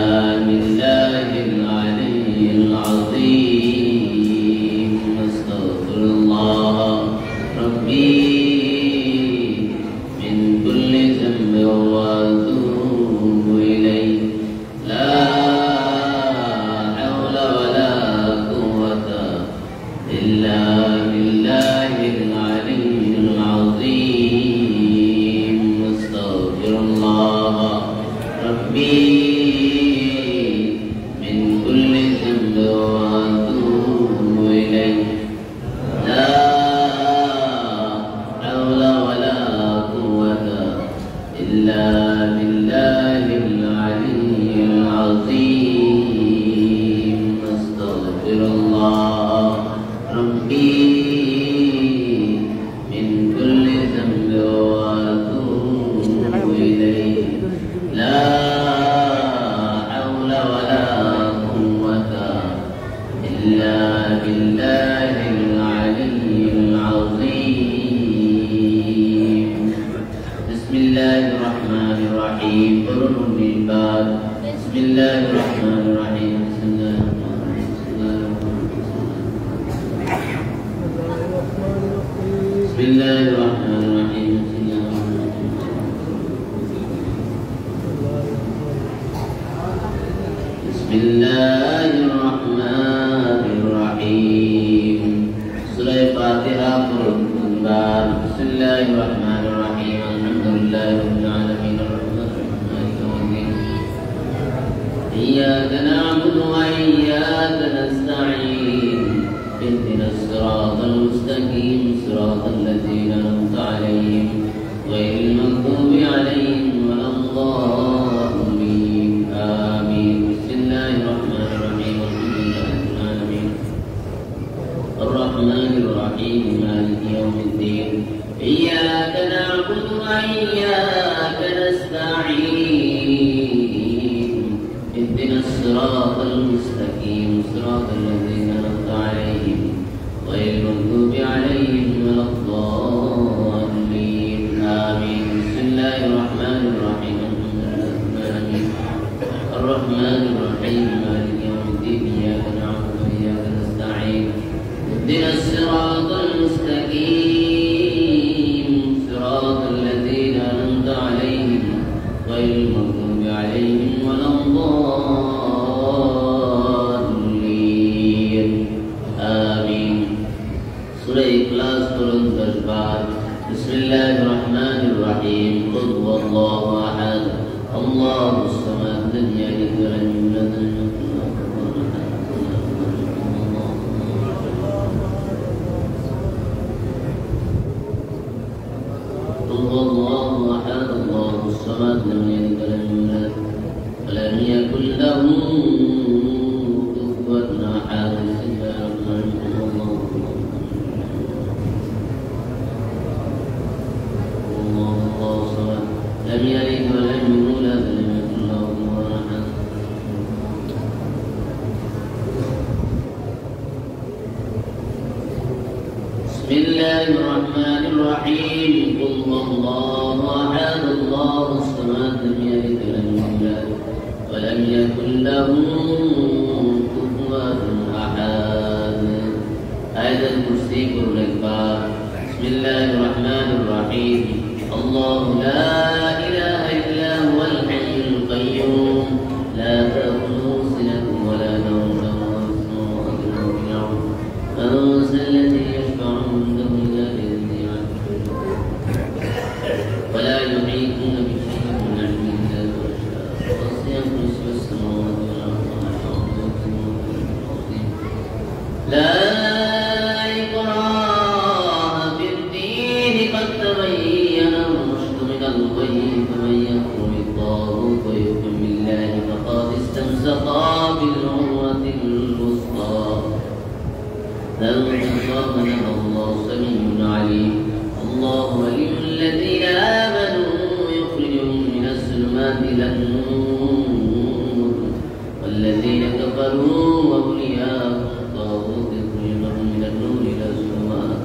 بالله العلي العظيم أستغفر الله ربي من كل ذنب وأتوب إليه لا حول ولا قوة إلا بالله العلي العظيم أستغفر الله ربي من كل ذنب وأتوب إليه لا حول ولا قوة إلا بالله العلي العظيم أستغفر الله ربي من كل ذنب وأتوب إليه لا حول ولا قوة إلا بالله العلي العظيم بسم الله الرحمن الرحيم قرن بالباب بسم الله الرحمن الرحيم بسم الله بسم الله الرحمن الرحيم بسم الله الرحمن الرحيم سورة الفاتحة قرآن بسم الله الرحمن الرحيم الحمد لله رب العالمين الرحمن الرحيم مالك يوم الدين إياك نعبد وإياك نستعين اهدنا الصراط المستقيم صراط الذين أنعمت عليهم غير المغضوب عليهم ولا الضالين آمين بسم الله الرحمن الرحيم الحمد لله رب العالمين الرحمن الرحيم مالك يوم الدين إياك نعبد وإياك نستعين اهدنا الصراط المستقيم صراط الذين أنعمت عليهم غير المغضوب عليهم ولا الضالين آمين بسم الله الرحمن الرحيم الحمد لله رب العالمين الرحمن الرحيم مالك يوم الدين إياك نعبد وإياك نستعين اهدنا الصراط المستقيم صراط الذين أنعمت عليهم غير المغضوب عليهم ولا الضالين آمين سورة إخلاص قرآن 10 بار بسم الله الرحمن الرحيم قل هو الله أحد الله الصمد لم يلد ولم يولد ولم يكن له كفوا أحد قل هو الله أحد الله الصمد لم يلد ولم يولد ولم يكن له كفوا أحد بسم الله الرحمن الرحيم الله الصمد لم يلد ولم يولد ولم يكن له كفوا أحد بسم الله الرحمن الرحيم قل هو الله أحد الله الصمد لم يلد ولم يولد ولم يكن له كفوا أحد آية الكرسي قرآن بسم الله الرحمن الرحيم الله لا إله إلا هو الحي القيوم لا تأخذه سنة ولا نوم له ما في السماوات وما في الأرض من ذا الذي يشفع عنده إلا بإذنه ولا يحيطون بشيء من علمه إلا بما شاء وسع كرسيه السماوات والأرض ولا يؤوده حفظهما لا إكراه في الدين قد تبين الرشد من الغي فمن يكفر بالطاغوت ويؤمن بالله فقد استمسك بالعروة الوثقى لا انفصام له الله سميع عليم الله ولي الذين آمنوا يخرجهم من الظلمات إلى النور والذين كفروا وأولياءهم الطاغوت يخرجونهم من النور إلى الظلمات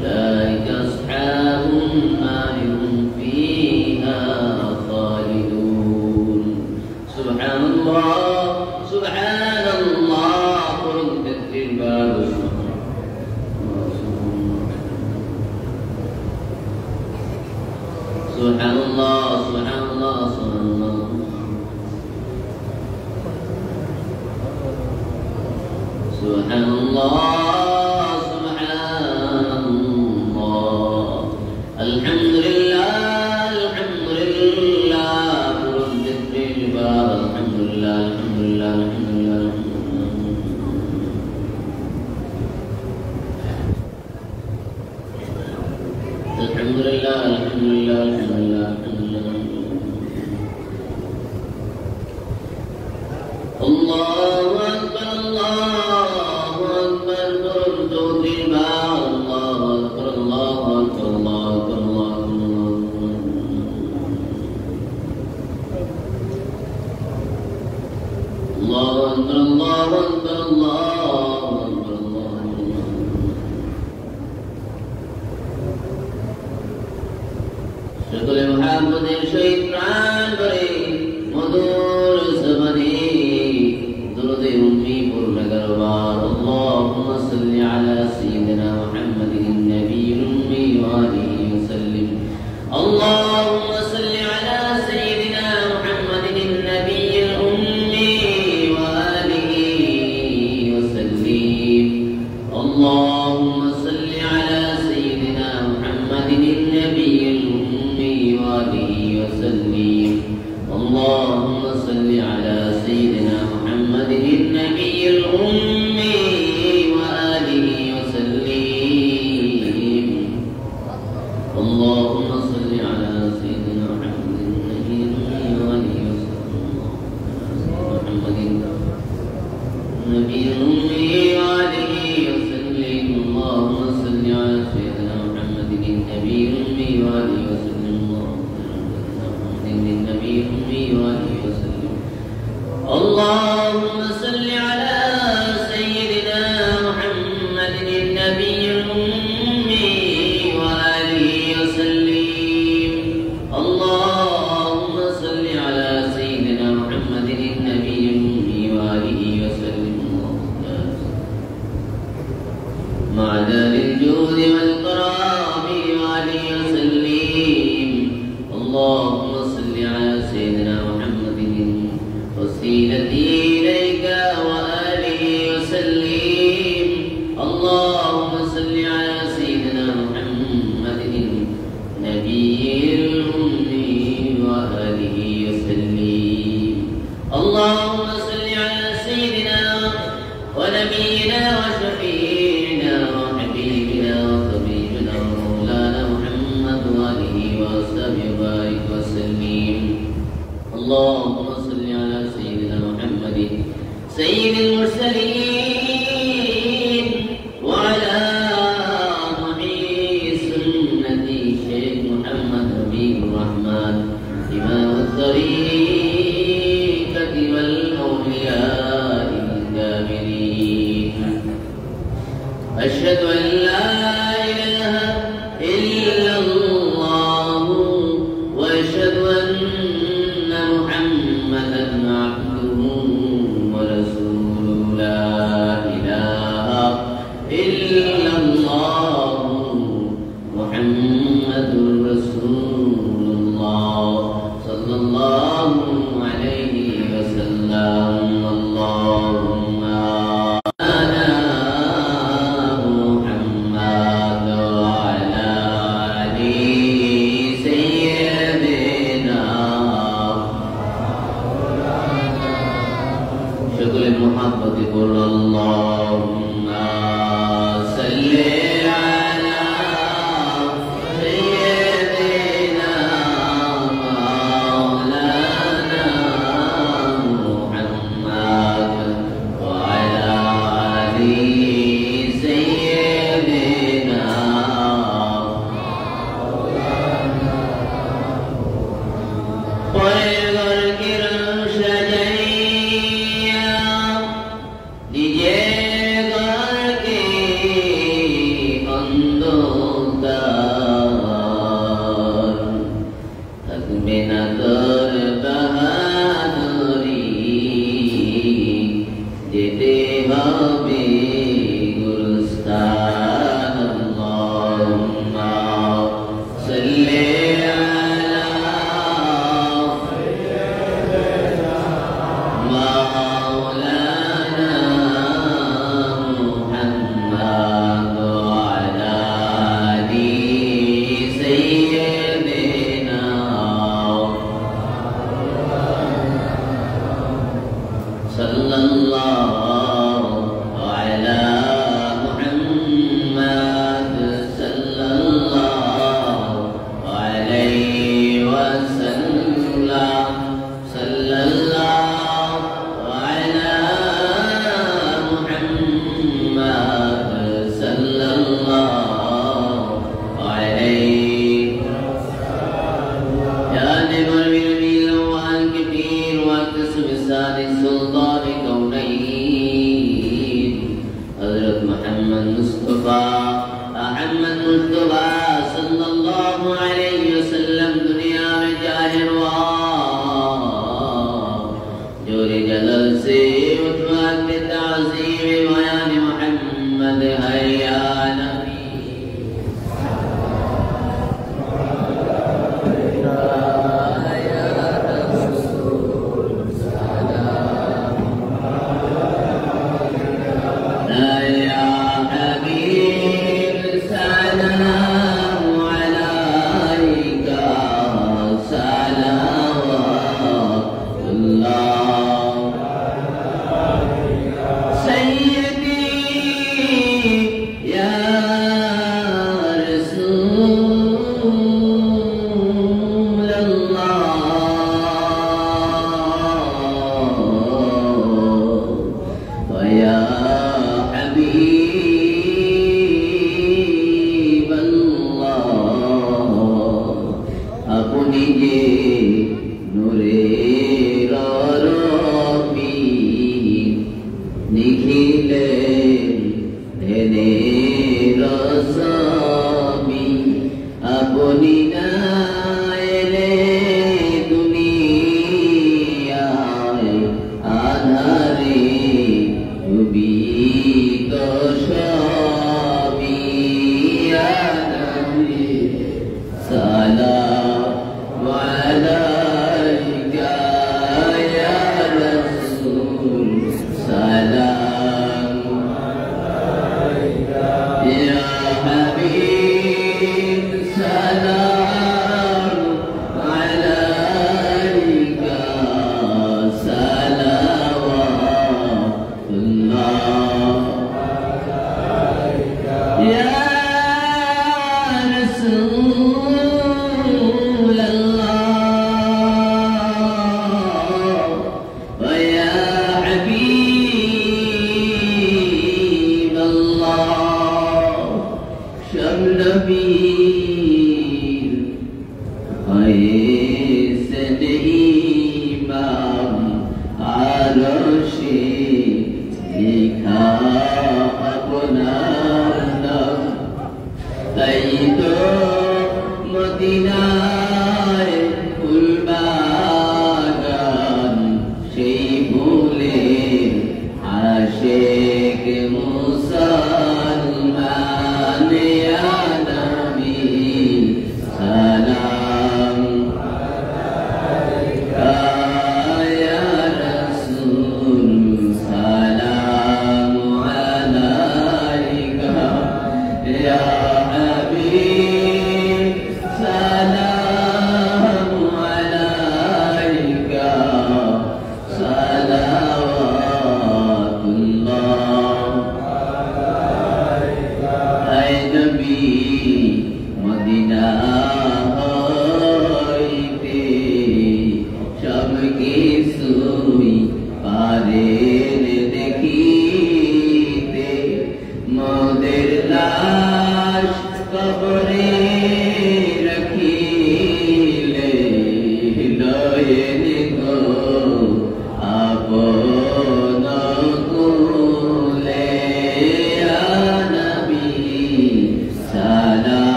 أولئك أصحاب النار هم فيها خالدون سبحان السلام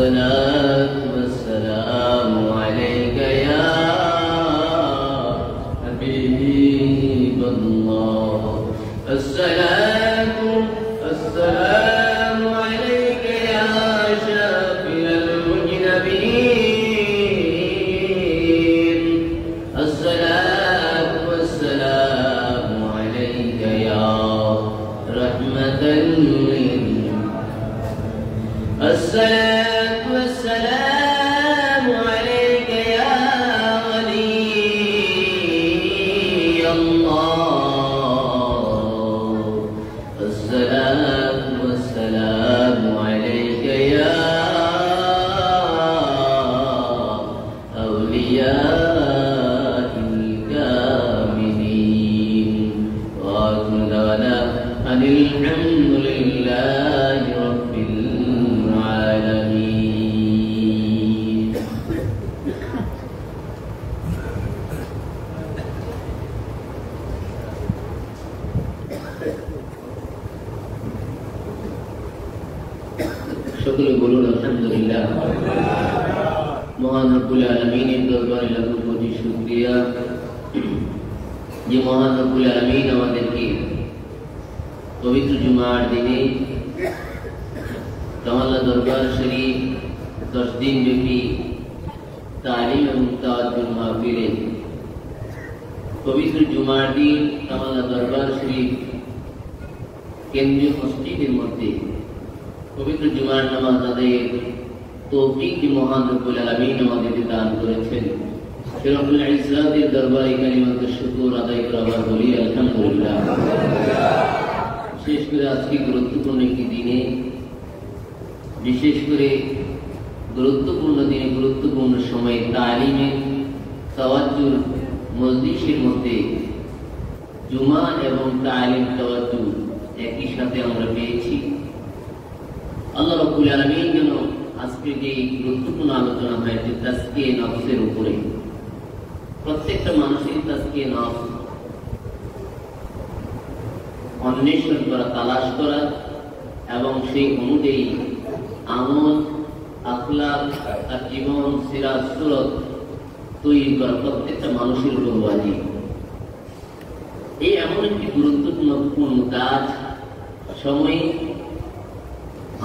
الصلاة والسلام عليك يا حبيب الله الصلاة والسلام عليك يا شافي المجنبين الصلاة والسلام عليك يا رحمة الصلاة والسلام عليك يا ولي الله الصلاة والسلام عليك يا أولياء الكاملين وآخر دعوانا أن الحمد لله رب العالمين. সকলে বলুন আলহামদুলিল্লাহ। মহান রব্বুল আলামিনের দরবারে লাখো কোটি শুকরিয়া যে মহান রব্বুল আলামিন আমাদেরকে পবিত্র জুমার দিনে কামাল্লা দরবার শরীফ 10 দিন ব্যাপী তালিম এবং তাওয়াজ্জুহ মাহফিলে পবিত্র জুমার দিন কামাল্লা দরবার শরীফ কেন্দ্রীয় মসজিদের মধ্যে পবিত্র জুমার নামাজ আদায়ের তৌফিক মহান রব্বুল আলামিন আমাদেরকে দান করেছেন। সে রব্বুল ইজ্জাতের দরবারে কালিমাতুর শুকর আদায় করে আবার বলি আলহামদুলিল্লাহ। বিশেষ করে আজকে গুরুত্বপূর্ণ একটি দিনে, বিশেষ করে গুরুত্বপূর্ণ দিনে গুরুত্বপূর্ণ সময়ে তালিমে তাওয়াজ্জুহ মজলিসের মধ্যে জুমা এবং তালিম তাওয়াজ্জুহ একই সাথে আমরা পেয়েছি। আল্লাহ রাব্বুল আলামিন যেন আজকে যে গুরুত্বপূর্ণ আলোচনা হয়েছে তাজকিয়ে নফসের উপরে, প্রত্যেকটা মানুষের তাজকিয়ে নফস অন্বেষণ করা, তালাশ করা এবং সেই অনুযায়ী আমল, আখলাক আর জীবন সিরাত সুরত তৈরি করা প্রত্যেকটা মানুষের উপর ওয়াজিব। এই এমন একটি গুরুত্বপূর্ণ কাজ সময়ে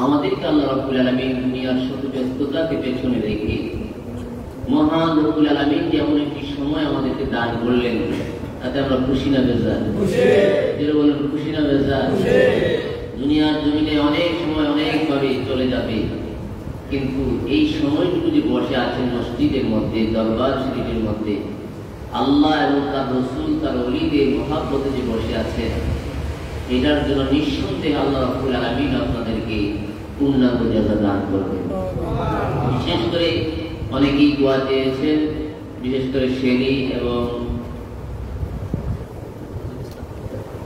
আমাদেরকে আল্লাহ রাব্বুল আলামিন দুনিয়ার শত ব্যস্ততাকে পেছনে রেখে মহান রব্বুল আলামিন যে এমন একটি সময় আমাদেরকে দান করলেন, তাতে আমরা খুশি না বেজার? বলেন খুশি না বেজার? দুনিয়ার জমিনে অনেক সময় অনেকভাবে চলে যাবে, কিন্তু এই সময়টুকু যে বসে আছেন মসজিদের মধ্যে, দরবার শরীফের মধ্যে, আল্লাহ এবং তার রাসূল তার ওলিদের মহব্বতে যে বসে আছেন, এটার জন্য নিঃসন্দেহে আল্লাহ রাব্বুল আলামিন আপনাদেরকে পূর্ণাঙ্গ জাযা দান করবেন। বিশেষ করে অনেকেই দোয়া চেয়েছেন, বিশেষ করে শেরি এবং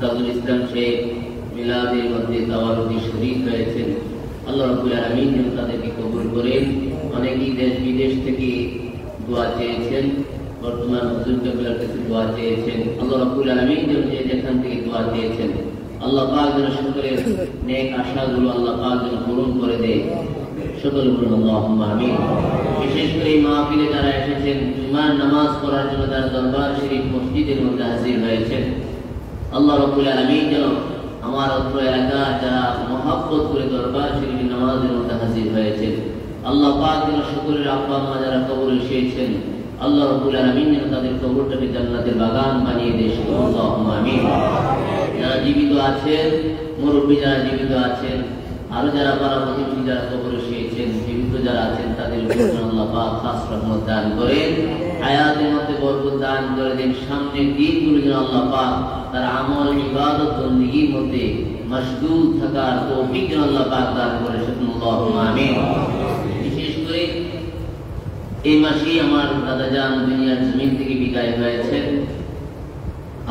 তাজুল ইসলাম শেখ মিলাদের মধ্যে তাওয়ারুদি শরীফ হয়েছেন। আল্লাহ রাব্বুল আলামিন যেন তাদেরকে কবুল করেন। অনেকেই দেশ বিদেশ থেকে দোয়া চেয়েছেন, বর্তমান হুজুর কেবলার কাছে দোয়া চেয়েছেন। আল্লাহ রাব্বুল আলামিন যেন যে যেখান থেকে দোয়া চেয়েছেন আল্লাহ পাক যেন সকলের নেক আশাগুলো আল্লাহ পাক যেন পূরণ করে দেয়। সকল বলুন আল্লাহুম্মা আমিন। বিশেষ করে এই মাহফিলে যারা এসেছেন, জুমার নামাজ পড়ার জন্য যারা দরবার শরীফ মসজিদের মধ্যে হাজির হয়েছেন, আল্লাহ রাব্বুল আলামিন যেন আমার অত্র এলাকা যারা মহব্বত করে দরবার শরীফের নামাজের মধ্যে হাজির হয়েছেন, আল্লাহ পাক যেন সকলের আব্বা আম্মা যারা কবরে শুয়েছেন, আল্লাহ রাব্বুল আলামিন যেন তাদের কবরটাকে জান্নাতের বাগান বানিয়ে দেয়। আল্লাহুম্মা আমিন। যারা জীবিত আছেন, মুরব্বী যারা জীবিত আছেন, আরো যারা পাড়া প্রতিবেশী যারা কবরে শুয়েছেন, জীবিত যারা আছেন, তাদের উপর আল্লাহ পাক খাস রহমত দান করেন, হায়াতের মধ্যে বরকত দান করে দেন। সামনের দিনগুলো যেন আল্লাহ পাক তার আমল, ইবাদত, বندگির মধ্যে মশগুল থাকার তৌফিক যেন আল্লাহ পাক দান করে। আল্লাহুম্মা আমিন। বিশেষ করে এই মাসেই আমার দাদাজান দুনিয়ার জমিন থেকে বিদায় হয়েছেন।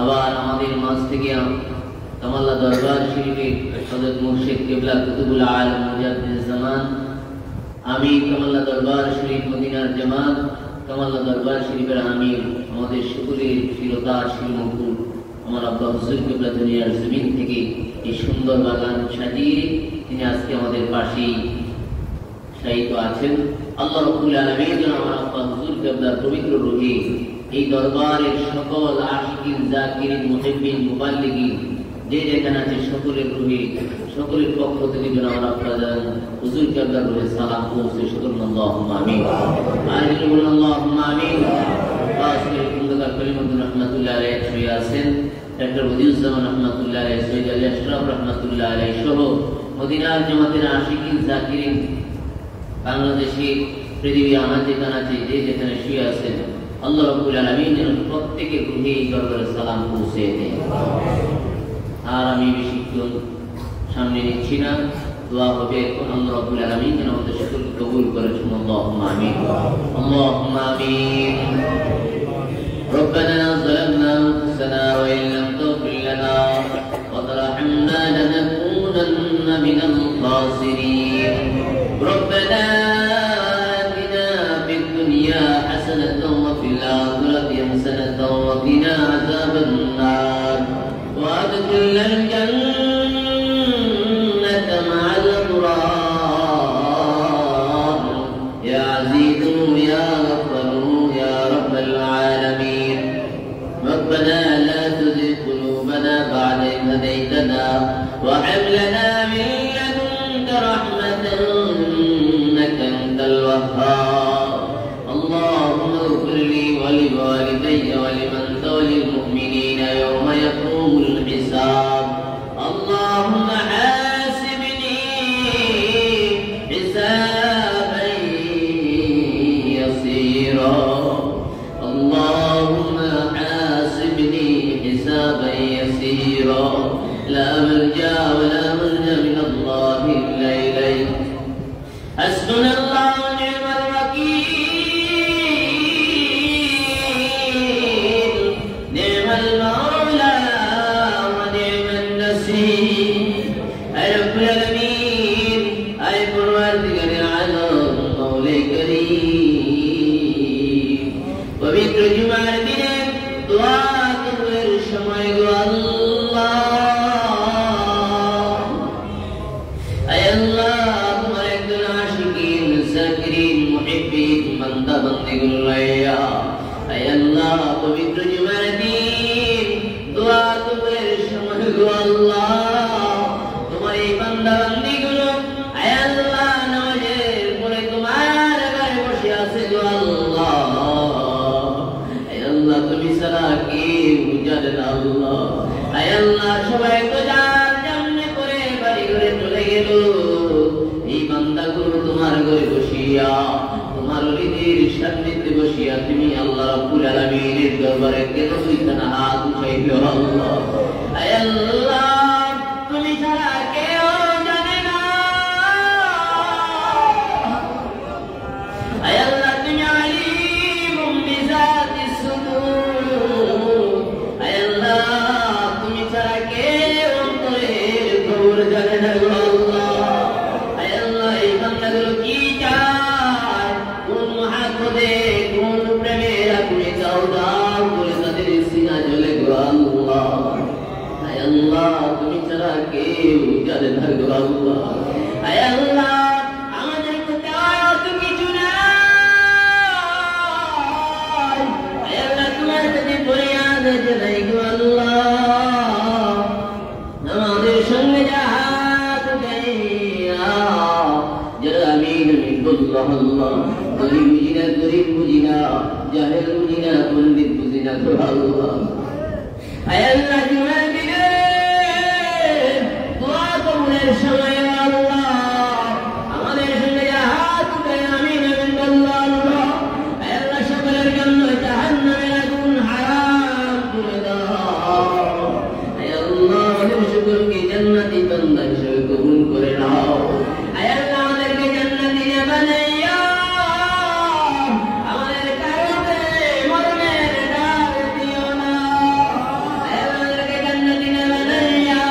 আবার আমাদের মাঝ থেকে কামাল্লা দরবার শরীফের হযরত মুর্শিদ কিবলা কুতুবুল আলম মুজাদ্দিদ জামান, আমি কামাল্লা দরবার শরীফ মদিনার জামাত, কামাল্লা দরবার শরীফের আমির, আমাদের সকলের শিরতার শিরমুকুট আমার আব্বা হুজুর কিবলা দুনিয়ার জমিন থেকে এই সুন্দর বাগান সাজিয়ে তিনি আজকে আমাদের পাশেই শায়িত আছেন। আল্লাহ রাব্বুল আলামিন যেন আমার আব্বা হুজুর কিবলার পবিত্র রূহে এই দরবারের সকল আশিকিন, জাকিরিন, মুহিব্বিন, মুবাল্লিগিন যে যেখানে আছে সকলের রূহে, সকলের পক্ষ থেকে যেন আমার আব্বা হুজুর কিবলার রূহে সালাম পৌঁছে। সকল আল্লাহুম্মা আমিন। আর বলুন আল্লাহুম্মা আমিন। আসলে কুন্দকার কলিমুদ্দিন রহমাতুল্লাহ আলাইহি শুয়ে আছেন, ডক্টর বদিউজ্জামান রহমাতুল্লাহ আলাইহি, সৈয়দ আলী আশরাফ রহমাতুল্লাহ আলাইহি সহ মদিনার জামাতের আশিকিন, জাকিরিন, বাংলাদেশে পৃথিবী আমার যেখানে আছে যে যেখানে শুয়ে আছেন, আল্লাহ রাব্বুল আলামিন যেন প্রত্যেকের রূহে এই দরবারে সালাম পৌঁছে দেন। আর আমি বেশিক্ষণ সামনে নিচ্ছি না, দোয়া হবে এখন। আল্লাহ রাব্বুল আলামিন যেন আমাদের সকলকে কবুল করেন। আল্লাহুম্মা আমিন, আল্লাহুম্মা আমিন। ربنا ظلمنا أنفسنا وإن لم تغفر لنا وترحمنا لنكونن من الخاسرين. ربنا آتنا في الدنيا حسنة وفي الآخرة حسنة وقنا عذاب النار وأدخلنا الجنة مع الأبرار يا عزيز يا غفار يا رب العالمين. ربنا لا تزغ قلوبنا بعد إذ هديتنا وهب لنا من لدنك رحمة إنك أنت الوهاب. اللهم اغفر لي ولوالدي ولمن تولي المؤمنين يوم يقوم الحساب. اللهم حاسبني حسابا يسيرا. اللهم حاسبني حسابا يسيرا لا ملجأ ولا منجا من الله إلا إليك. حسبنا الله ونعم الوكيل نعم المولى ونعم النصير. أي رب العالمين أي پروردگار عالم مولا کریم পবিত্র জুমার দিনে দোয়া কবুলের সময় গো আল্লাহ, আয় আল্লাহ তোমার একজন আশিকিন, জাকিরিন, মুহিব্বিন বান্দা বান্দিগুলো লইয়া আয় আল্লাহ পবিত্র জুমার দিন দোয়া কবুলের সময় গো আল্লাহ তোমার এই বান্দা বান্দিগুলো আয় আল্লাহ নামাজের পরে তোমার ঘরে বসে আছে গো আল্লাহ। আয় আল্লাহ তুমি ছাড়া কেউ জানে না আল্লাহ। আয় আল্লাহ সবাই তো যার যেমনি করে বাড়ি ঘরে চলে গেল, এই বান্দাগুলো তোমার ঘরে বসিয়া তোমার ওলিদের সান্নিধ্যে বসিয়া তুমি আল্লাহ রাব্বুল আলামিনের দরবারে কেন দুইখানা হাত উঠাইলো আল্লাহ। আয় আল্লাহ তুমি ছাড়া কেউ জানে না। আয় আল্লাহ তুমি আলিমুম বিযাতিস সুদূর। আয় আল্লাহ তুমি ছাড়া কেউ অন্তরের খবর জানে না গো আল্লাহ। আয় আল্লাহ এই বান্দাগুলো কি চায়, কোন মহাপদে কোন প্রেমের আগুনে দাও দাও করে তাদের সিনা জ্বলে গো আল্লাহ। আয় আল্লাহ তুমি ছাড়া কেউ জানে না গো আল্লাহ। আয় আল্লাহ আমাদের প্রতি আয়াত কিছু নাই। আয় আল্লাহ তোমার কাছে ফরিয়াদ জানাই গো আল্লাহ, আমাদের সঙ্গে হাত উঠাইয়া যারা আমিন আমিন বললাম আল্লাহ। গরিব বুঝি না, গরিব বুঝি না, জাহেল বুঝি না, পণ্ডিত বুঝি না গো আল্লাহ। আয় আল্লাহ জুমার দিনে দোয়া কবুলের সময় আল্লাহ আমাদের সঙ্গে হাত উঠাই আমিন আমিন বললাম আল্লাহ। আয় আল্লাহ সকলের জন্য জাহান্নামের আগুন হারাম করে দাও। আয় আল্লাহ আমাদের সকলকে জান্নাতি বান্দা হিসেবে কবুল করে নাও। আয় আল্লাহ আমাদেরকে জান্নাতি বানাইয়া আমাদের কারণে মরণের ডাক দিও না। আয় আল্লাহ আমাদেরকে জান্নাতি বানাইয়া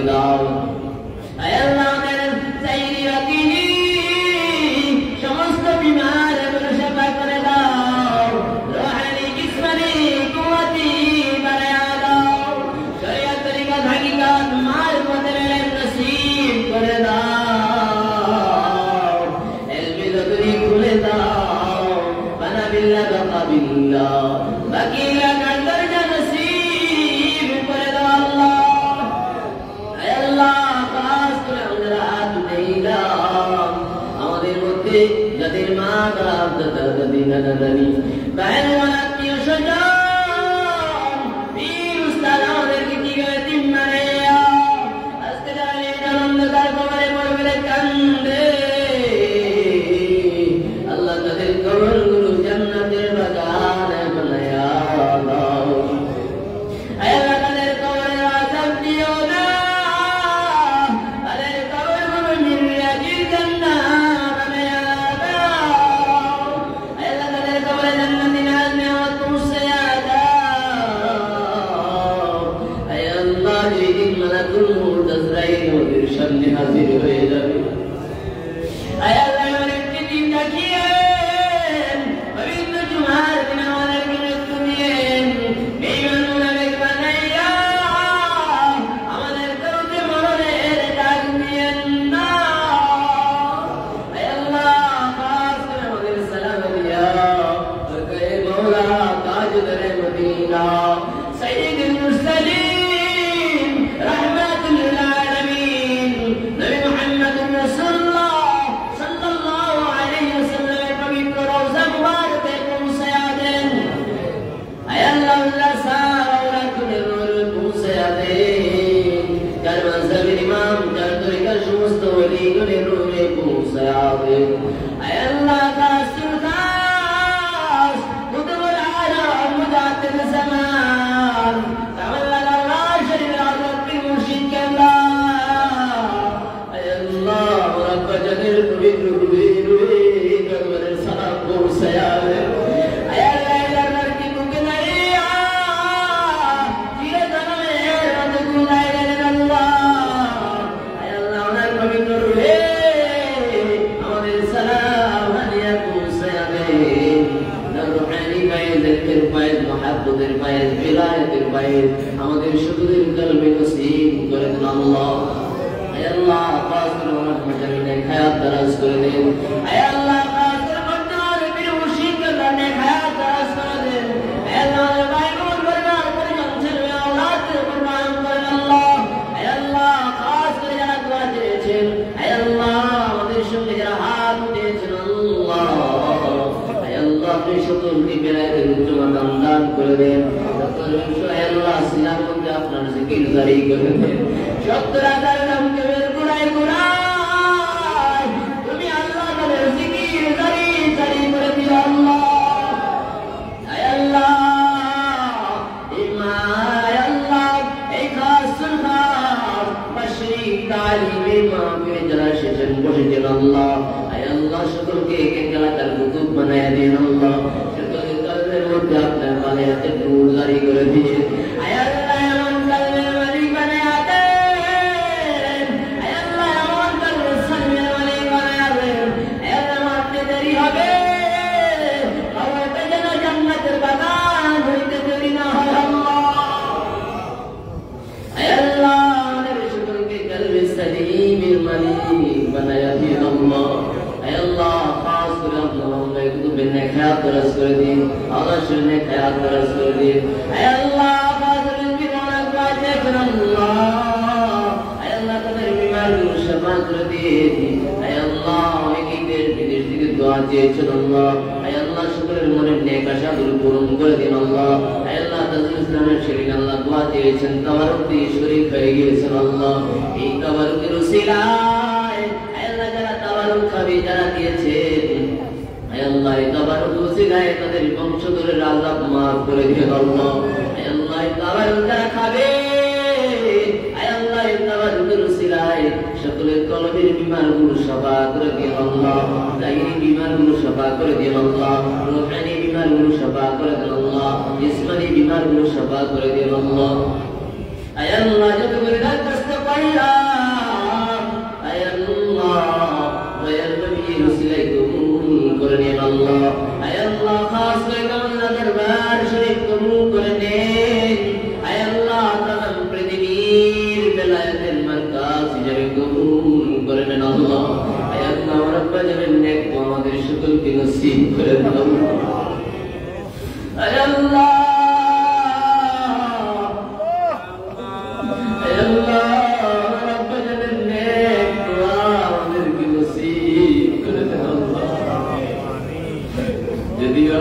দাও। আয় আল্লাহ আমাদের সাইয়্যিদি ওয়াকিলি সমস্ত বিমারগুলো শিফা করে দাও। রূহানি জিসমানি কুওয়াতি বাড়ায়া দাও। শরীয়ত তরিকা হাকিকাত মারফতের ইলম নসিব করে দাও। ইলমি যতনি খুলে দাও। বানা বিল্লাহ বাকা বিল্লাহ বাকিলা কাদর নসিব করে দাও আল্লাহ। আয় আল্লাহ খাস করে আমাদের হাত উঠাইলাম। আমাদের মধ্যে যাদের মা বাপ দাদা দাদি নানা নানি ভাই বোন আত্মীয় স্বজন বীর উস্তাদ আমাদেরকে কি করে তিন মানে আজকে যারা অন্ধকার কবরে পড়বে কান্দে আল্লাহ তাদের কবরগুলো জান্নাতের বাগানে বানায়া দাও। আয় আল্লাহ তাদের কবরে আযাব দিও না। তাদের কবরগুলো মিরাজির জান্নাত বানায়া দাও। আয় আল্লাহ তাদের কবরে জান্নাতি নেয়ামত পৌঁছায়া দাও। আয় আল্লাহ যেদিন মালাকুল মউত আজরাইল ওদের সামনে হাজির হয়ে যাবে। আয় আল্লাহ আমাদেরকে দিন দেখিয়েন। পবিত্র জুমার দিন আমাদেরকে মৃত্যু দিয়েন। বেঈমান মুনাফিক বানাইয়া আমাদের কাউকে মরণের ডাক দিয়েন না। আয় আল্লাহ খাস করে আমাদের সালাম দিয়া বরকায়ে মাওলা তাজদারে মদিনা সাইয়্যিদুল মুরসালিন রাহমাতুল লিল আলামিন নবী মুহাম্মদুর রাসূলুল্লাহ সাল্লাল্লাহু আলাইহি ওয়াসাল্লামের পবিত্র রওজা মুবারকে পৌঁছায়া দেন। আয় আল্লাহ আল্লাহ সাওরাতুল নূর পৌঁছায়া দেন। যার মাযহাবের ইমাম যার তরিকার সমস্ত ওলিগণের রূহে পৌঁছায়া দেন। আয় আল্লাহ কাসুল খাস কুতুবুল আলম মুজাদ্দিদ জামান তাওয়াল্লাল রাশিদুল আযম পীর মুর্শিদ কেবলা আয় আল্লাহ রব্বা জানের পবিত্র রূহে দরবারে সালাম পৌঁছায়া দেন। আয় আল্লাহ দরবার কি বুকে দাঁড়িয়ে চিরদিনের মতো গুনাহ গেলেন আল্লাহ। আয় আল্লাহ ওনার পবিত্র রূহে আমাদের সালাম হাদিয়া পৌঁছায়া দেন। রূহানি ফায়েজের ফায়েজ মহব্বতের ফায়েজ বিলায়েতের ফায়েজ আমাদের সকলের কলবে নসিব করে দেন আল্লাহ। আয় আল্লাহ খাস করে ওনার মর্যাদায় হায়াত দারাজ করে দেন। আয় আল্লাহ খাস করে মর্যাদার পীর মুর্শিদ কেবলার হায়াত দারাজ করে দেন। আয় আল্লাহ আমাদের ভাই বোন পরিবার পরিজন ছেলে আওলাদকে কুরবান করেন আল্লাহ। আয় আল্লাহ খাস করে যারা দোয়া চেয়েছেন আয় আল্লাহ আমাদের সঙ্গে যারা হাত উঠিয়েছেন আল্লাহ আয় আল্লাহ আপনি সকলকে বেলায়েতের উচ্চ মাকাম দান করে দেন। আয় আল্লাহ সিনার মধ্যে আপনার জিকির জারি করে দেন। 70,000 নামকে বের করায় করায় তুমি আল্লাহ তাদের জিকির জারি জারি করে দিও আল্লাহ। আয় আল্লাহ আয় আল্লাহ এই খাসুল খাস মাশরিক তালিমে মাহফিলে যারা এসেছেন বসেছেন আল্লাহ আয় আল্লাহ সকলকে এক এক এলাকার কুতুব বানায়া দিন আল্লাহ। সকলের কলবের মধ্যে আপনার মালায়াতের নূর জারি করে দিন। আয় আল্লাহ এমন কলবের মালিক বানায়া দেন। আয় আল্লাহ এমন কলবের সালমের মালিক বানায়া দেন। আয় আল্লাহ মারতে দেরি হবে কবরটা যেন জান্নাতের বাগান হইতে দেরি না হয় আল্লাহ। আয় আল্লাহ আমাদের সকলকে কলবে সালিমের মালিক বানায়া দিন আল্লাহ। আয় আল্লাহ খাস করে আপনার মামলায় কুতুবের নেক হায়াত দারাজ করে দিন। আল্লাহ শরীর নেক হায়াত দারাজ করে দিন। আয় আল্লাহ ফাজলের বিধান দোয়া দেখেন আল্লাহ। আয় আল্লাহ তাদের বিমারগুলো শাফা করে দিন। আয় আল্লাহ অনেকেই বিদেশ থেকে দোয়া চেয়েছেন আল্লাহ। আয় আল্লাহ সকলের মনের নেক আশাগুলো পূরণ করে দিন আল্লাহ। আয় আল্লাহ তাজুল ইসলামের শরীর আল্লাহ দোয়া চেয়েছেন তাবারক দিয়ে শরীক হয়ে গিয়েছেন আল্লাহ। এই তাবারকের উসিলায় আয় আল্লাহ যারা তাবারক খাবে যারা দিয়েছেন আয় আল্লাহ এই তাবারক উসিলায় তাদের বংশধরের আযাব মাফ করে দিন আল্লাহ। আয় আল্লাহ এই তাবারক যারা খাবে আয় আল্লাহ এই তাবারকের উসিলায় সকলের কলবের বিমারগুলো সাফা করে দিন আল্লাহ। জাহিরি বিমারগুলো সাফা করে দিন আল্লাহ। রূহানি বিমারগুলো সাফা করে দিন আল্লাহ। জিসমানি বিমারগুলো সাফা করে দিন আল্লাহ। আয় আল্লাহ যত করে দরখাস্ত করলাম আয় আল্লাহ দয়াল নবীর উসিলায় কবুল করে নিন আল্লাহ আয় আল্লাহ খাস করে কামনা দরবার শরীফ কবুল করে নেন আয় আল্লাহ তামাম পৃথিবীর বেলায়েতের মারকাজ হিসেবে কবুল করে নেন আল্লাহ আয় আল্লাহ রব্বা জামিল নেক আমাদের সকলকে নসিব করে দাও আয় আল্লাহ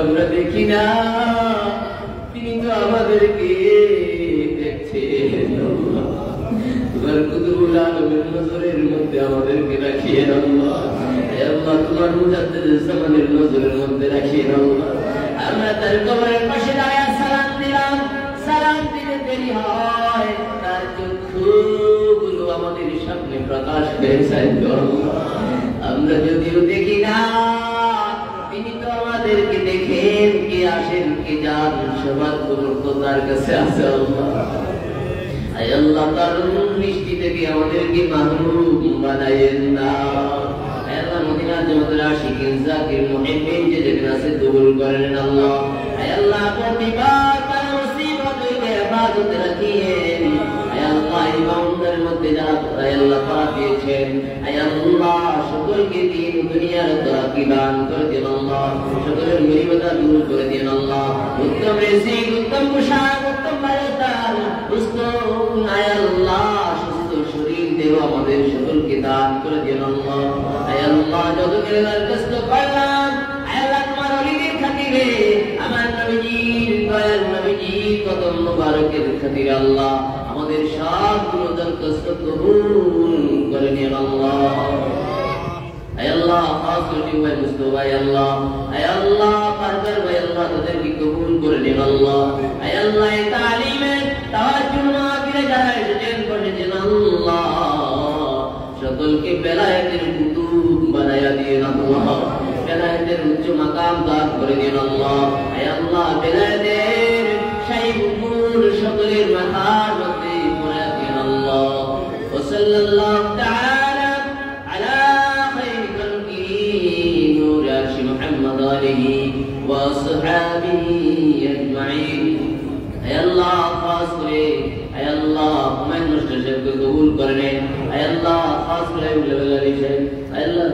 আমরা দেখি না তিনি তো আমাদেরকে দেখছেন তোমার কুতুবুল আলমের নজরের মধ্যে আমাদেরকে রাখিয়ে আল্লাহ আল্লাহ তোমার মুজাদ্দিদ জামানের নজরের মধ্যে রাখিয়ে আল্লাহ আমরা তার কবরের পাশে দাঁড়িয়ে সালাম দিলাম সালাম দিতে দেরি হয় তার চক্ষুগুলো আমাদের সামনে প্রকাশ পেয়েছে আমরা যদিও দেখি না তিনি তো আমাদেরকে দেখেন কে আসেন কে যান সবার খবর তো তার কাছে আছে আল্লাহ আয় আল্লাহ তার মিষ্টি থেকে আমাদেরকে মাহরুম বানায়েন না আয় আল্লাহ মদিনার জামাতের আশিকিন জাকির মুহিব্বিন যে যেখানে আছে কবুল করেন আল্লাহ আয় আল্লাহ প্রতিবার তার মুসিবত হইতে হেফাজত রাখিয়েন আয় আল্লাহ এই বাউন্ডারির মধ্যে যারা আয় আল্লাহ পাড়া দিয়েছেন আয় আল্লাহ সকলকে দিন দুনিয়ার তরাকি দান করে দিন আল্লাহ সকলের মুসিবত দূর করে দিন আল্লাহ উত্তম রিজিক উত্তম পোশাক উত্তম বাড়িদার উত্তম আয় আল্লাহ সুস্থ শরীর দেহ আমাদের সকলকে দান করে দিন আল্লাহ আয় আল্লাহ যত কেরার কষ্ট করলাম আয় আল্লাহ তোমার ওলিদের খাতিরে আমার নবীজির দয়াল নবীজির কদম মুবারকের খাতিরে আল্লাহ আমাদের সবগুলো দরখাস্ত কবুল করে নিন আল্লাহ আয় আল্লাহ খাস করে ভাই মুস্তাফা আয় আল্লাহ পারবার ভাই আল্লাহ তাদেরকে কবুল করে নিন আল্লাহ আয় আল্লাহ এই তালিমে তাওয়াজ্জুহ মাহফিলে যারা এসেছেন করেছেন আল্লাহ সকলকে বেলায়েতের কুতুব বানায়া দিন আল্লাহ বেলায়েতের উচ্চ মাকাম দান করে দিন আল্লাহ আয় আল্লাহ বেলায়েতের শাইখুল সকলের মাথার মধ্যে পড়ে দিন আল্লাহ ওয়া সাল্লাল্লাহু তাআলা আলা খায়রি খালকিহি নূর আরশ মুহাম্মদ আলিহি ওয়া আসহাবিহি আজমাইন আয় আল্লাহ খাস করে আয় আল্লাহ হুমায়ুন মুস্তাশারকে কবুল করে নেন আয় আল্লাহ খাস করে উল্লাহী সাহেব আয় আল্লাহ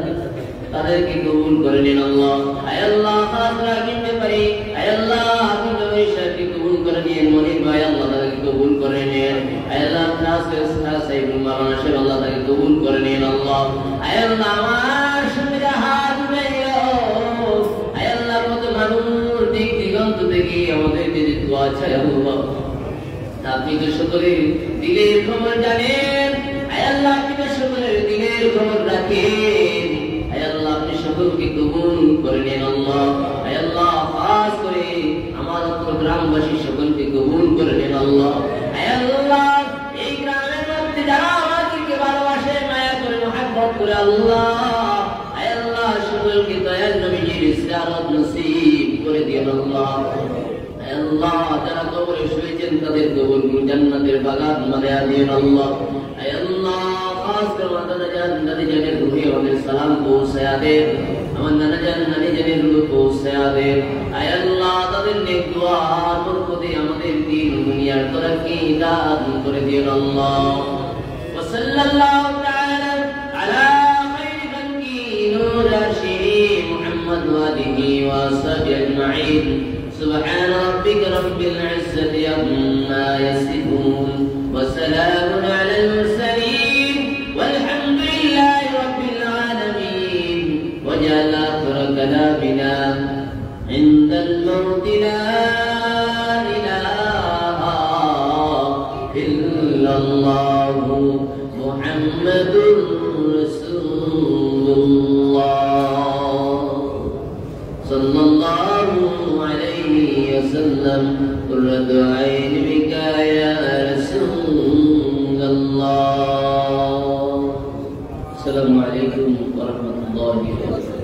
তাদেরকে কবুল করে নিন আল্লাহ আয় আল্লাহ খাস করে কিনতে পারি আয় আল্লাহ উল্লাহী সাহেবকে কবুল করে নিন মনির ভাই আল্লাহ তাদেরকে কবুল করে নিন আয় আল্লাহ খাস করে সাহেবুল মাওলানা সাহেব আল্লাহ তাকে কবুল করে নিন আল্লাহ আয় আল্লাহ আমার সামনে হাত উঠাইও আয় আল্লাহ কত মানুষ দিক দিগন্ত থেকে আমাদেরকে যে দোয়া চাই আল্লাহ আপনি তো সকলের দিলের খবর জানেন আয় আল্লাহ আপনি তো সকলের দিলের খবর রাখেন আয় আল্লাহ আপনি সকলকে কবুল করে নিন আল্লাহ আয় আল্লাহ খাস করে আমাদের গ্রামবাসী সকলকে কবুল করে নিন আল্লাহ আয় আল্লাহ এই গ্রামের মধ্যে যারা আমাদেরকে ভালোবাসে মায়া করে মহব্বত করে আল্লাহ আয় আল্লাহ সকলকে দয়াল নবীজির ইসরাত নসিব করে দিন আল্লাহ আল্লাহ যারা কবরে শুয়েছেন তাদের কবরগুলো জান্নাতের বাগান বানায়া দিন আল্লাহ আয় আল্লাহ খাস করে আমার নানা জান নানি জানের রুহে আমাদের সালাম পৌঁছায়া দেন আমার নানা জান নানি জানের রুহে পৌঁছায়া দেন আয় আল্লাহ তাদের নেক দুআর বরকতে আমাদের দিন দুনিয়ার তরক্কি দান করে দিন আল্লাহ ওয়া সাল্লাল্লাহু তাআলা আলা খায়রি খালকি নূর আরশিহি মুহাম্মদ ওয়া আলিহি ওয়া সাহবিহি আজমাইন سبحان ربك رب العزة عما يصفون وسلام على المرسلين والحمد لله رب العالمين وجعل آخر كلامنا عند الموت لا إله إلا الله محمد رسول الله صلى الله عليه وسلم قرة عين بك يا رسول الله السلام عليكم ورحمة الله وبركاته